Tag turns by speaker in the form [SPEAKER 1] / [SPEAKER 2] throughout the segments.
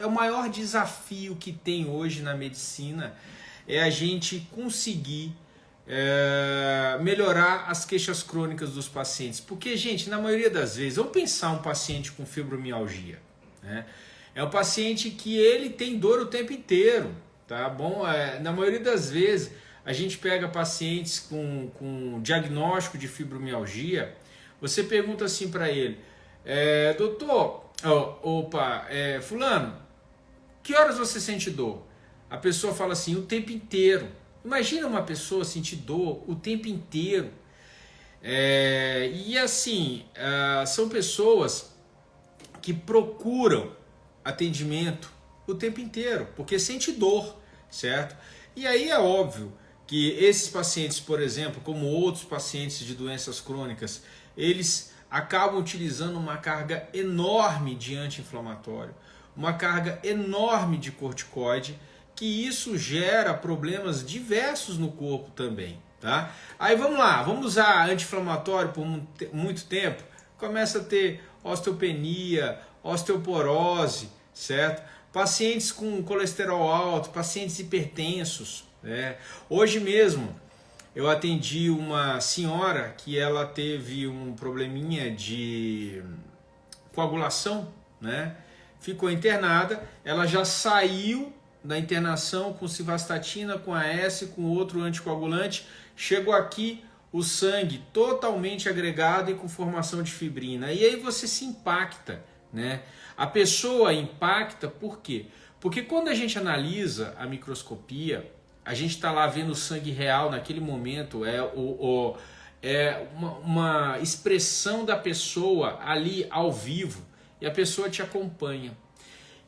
[SPEAKER 1] É o maior desafio que tem hoje na medicina é a gente conseguir melhorar as queixas crônicas dos pacientes. Porque, gente, na maioria das vezes, vamos pensar um paciente com fibromialgia, né? É um paciente que ele tem dor o tempo inteiro, tá bom? Na maioria das vezes, a gente pega pacientes com diagnóstico de fibromialgia, você pergunta assim para ele, doutor, fulano, que horas você sente dor? A pessoa fala assim, o tempo inteiro. Imagina uma pessoa sentir dor o tempo inteiro. E assim, são pessoas que procuram atendimento o tempo inteiro, porque sente dor, certo? E aí é óbvio que esses pacientes, por exemplo, como outros pacientes de doenças crônicas, eles acabam utilizando uma carga enorme de anti-inflamatório, uma carga enorme de corticoide, que isso gera problemas diversos no corpo também, tá? Aí vamos lá, vamos usar anti-inflamatório por muito tempo, começa a ter osteopenia, osteoporose, certo? Pacientes com colesterol alto, pacientes hipertensos, né? Hoje mesmo eu atendi uma senhora que ela teve um probleminha de coagulação, né? Ficou internada, ela já saiu da internação com civastatina, com AS, com outro anticoagulante, chegou aqui o sangue totalmente agregado e com formação de fibrina. E aí você se impacta, né? A pessoa impacta por quê? Porque quando a gente analisa a microscopia, a gente está lá vendo o sangue real naquele momento, uma expressão da pessoa ali ao vivo, e a pessoa te acompanha.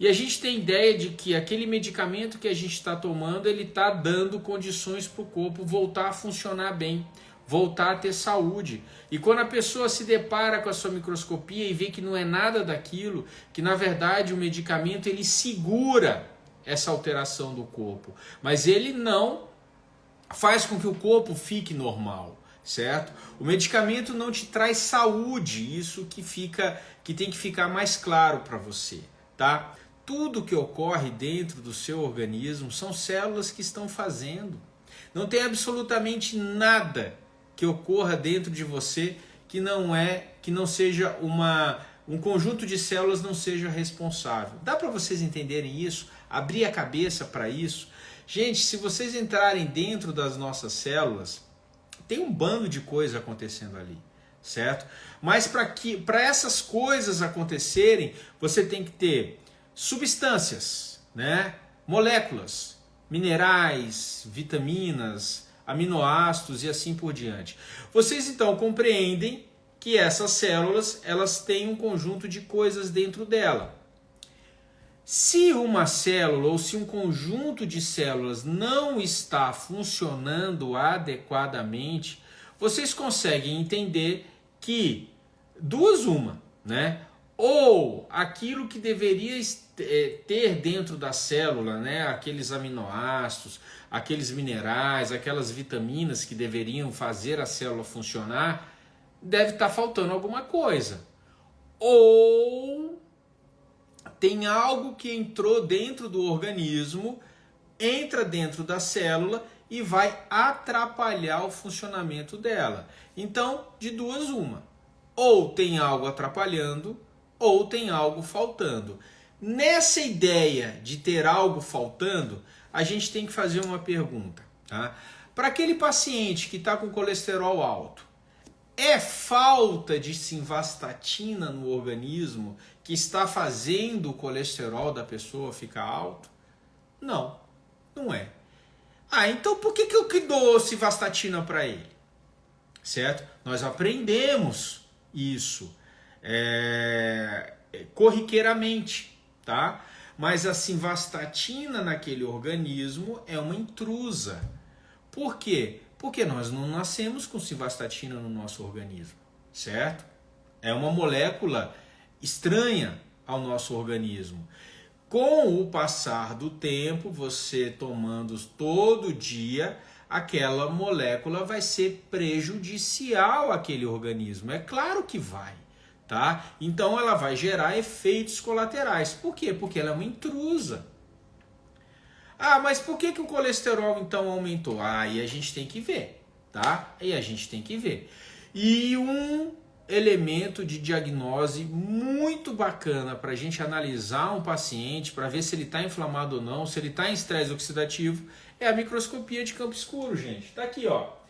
[SPEAKER 1] E a gente tem ideia de que aquele medicamento que a gente está tomando, ele está dando condições para o corpo voltar a funcionar bem, voltar a ter saúde. E quando a pessoa se depara com a sua microscopia e vê que não é nada daquilo, que na verdade o medicamento ele segura essa alteração do corpo, mas ele não faz com que o corpo fique normal, certo? O medicamento não te traz saúde, isso que tem que ficar mais claro para você, tá? Tudo que ocorre dentro do seu organismo são células que estão fazendo. Não tem absolutamente nada que ocorra dentro de você que não seja um conjunto de células não seja responsável. Dá para vocês entenderem isso? Abrir a cabeça para isso? Gente, se vocês entrarem dentro das nossas células, tem um bando de coisa acontecendo ali, certo? Mas para essas coisas acontecerem, você tem que ter substâncias, né? Moléculas, minerais, vitaminas, aminoácidos e assim por diante. Vocês então compreendem que essas células elas têm um conjunto de coisas dentro dela. Se uma célula ou se um conjunto de células não está funcionando adequadamente, vocês conseguem entender que né? Ou aquilo que deveria ter dentro da célula, né? Aqueles aminoácidos, aqueles minerais, aquelas vitaminas que deveriam fazer a célula funcionar, deve estar faltando alguma coisa. Ou tem algo que entrou dentro do organismo, entra dentro da célula e vai atrapalhar o funcionamento dela. Então, de duas uma. Ou tem algo atrapalhando, ou tem algo faltando. Nessa ideia de ter algo faltando, a gente tem que fazer uma pergunta, tá? Para aquele paciente que está com colesterol alto, é falta de simvastatina no organismo que está fazendo o colesterol da pessoa ficar alto? Não, não é. Então por que eu dou simvastatina para ele? Certo? Nós aprendemos isso corriqueiramente, tá? Mas a simvastatina naquele organismo é uma intrusa. Por quê? Porque nós não nascemos com simvastatina no nosso organismo, certo? É uma molécula estranha ao nosso organismo. Com o passar do tempo, você tomando todo dia, aquela molécula vai ser prejudicial àquele organismo. É claro que vai, tá? Então ela vai gerar efeitos colaterais. Por quê? Porque ela é uma intrusa. Ah, mas por que o colesterol então aumentou? Aí a gente tem que ver, tá? Aí a gente tem que ver. E um elemento de diagnose muito bacana para a gente analisar um paciente, para ver se ele está inflamado ou não, se ele está em estresse oxidativo, é a microscopia de campo escuro, gente. Tá aqui, ó.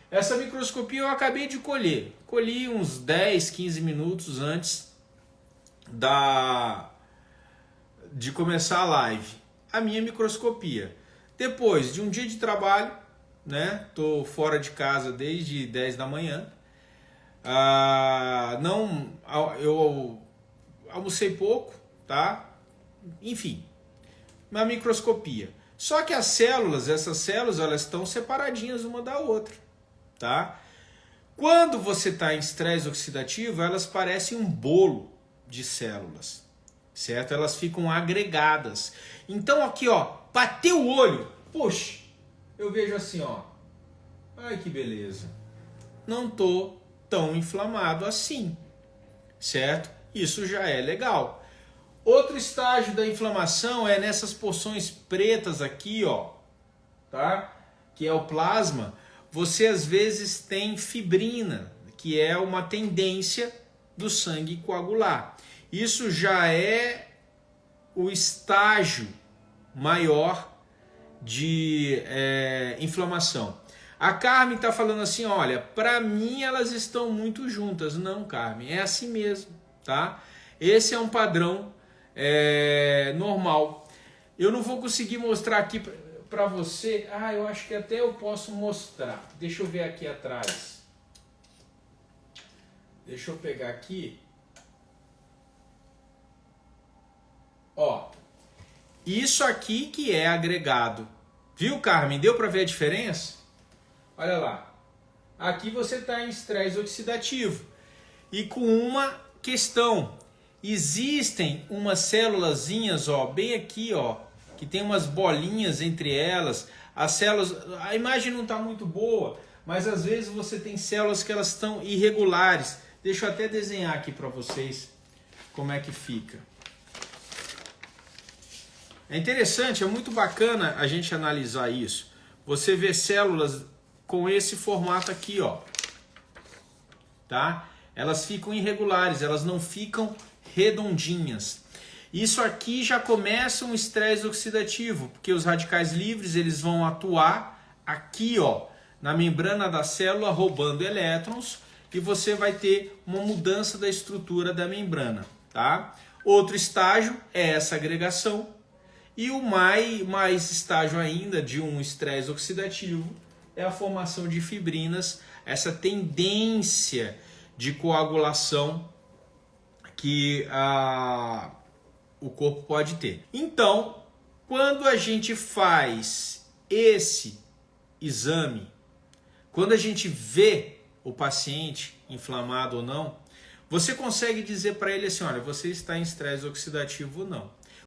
[SPEAKER 1] Essa microscopia eu acabei de colher. Colhi uns 10, 15 minutos antes de começar a live. A minha microscopia. Depois de um dia de trabalho, né? Tô fora de casa desde 10 da manhã. Eu almocei pouco, tá? Enfim, uma microscopia. Só que essas células, elas estão separadinhas uma da outra, tá? Quando você está em estresse oxidativo, elas parecem um bolo de células, certo? Elas ficam agregadas. Então aqui, ó, bateu o olho, puxa, eu vejo assim, ó, ai que beleza, não tô tão inflamado assim, certo? Isso já é legal. Outro estágio da inflamação é nessas porções pretas aqui, ó, tá? Que é o plasma. Você às vezes tem fibrina, que é uma tendência do sangue coagular. Isso já é o estágio maior de inflamação. A Carmen está falando assim, olha, para mim elas estão muito juntas. Não, Carmen, é assim mesmo, tá? Esse é um padrão normal. Eu não vou conseguir mostrar aqui para você. Ah, eu acho que até eu posso mostrar. Deixa eu ver aqui atrás. Deixa eu pegar aqui. Ó, isso aqui que é agregado. Viu, Carmen? Deu para ver a diferença? Olha lá. Aqui você está em estresse oxidativo. E com uma questão. Existem umas célulazinhas, ó, bem aqui, ó, que tem umas bolinhas entre elas. As células, a imagem não está muito boa, mas às vezes você tem células que elas estão irregulares. Deixa eu até desenhar aqui para vocês como é que fica. É interessante, é muito bacana a gente analisar isso. Você vê células com esse formato aqui, ó, tá? Elas ficam irregulares, elas não ficam redondinhas. Isso aqui já começa um estresse oxidativo, porque os radicais livres eles vão atuar aqui, ó, na membrana da célula, roubando elétrons, e você vai ter uma mudança da estrutura da membrana, tá? Outro estágio é essa agregação, e o mais estágio ainda de um estresse oxidativo é a formação de fibrinas, essa tendência de coagulação que o corpo pode ter. Então, quando a gente faz esse exame, quando a gente vê o paciente inflamado ou não, você consegue dizer para ele assim, olha, você está em estresse oxidativo ou não.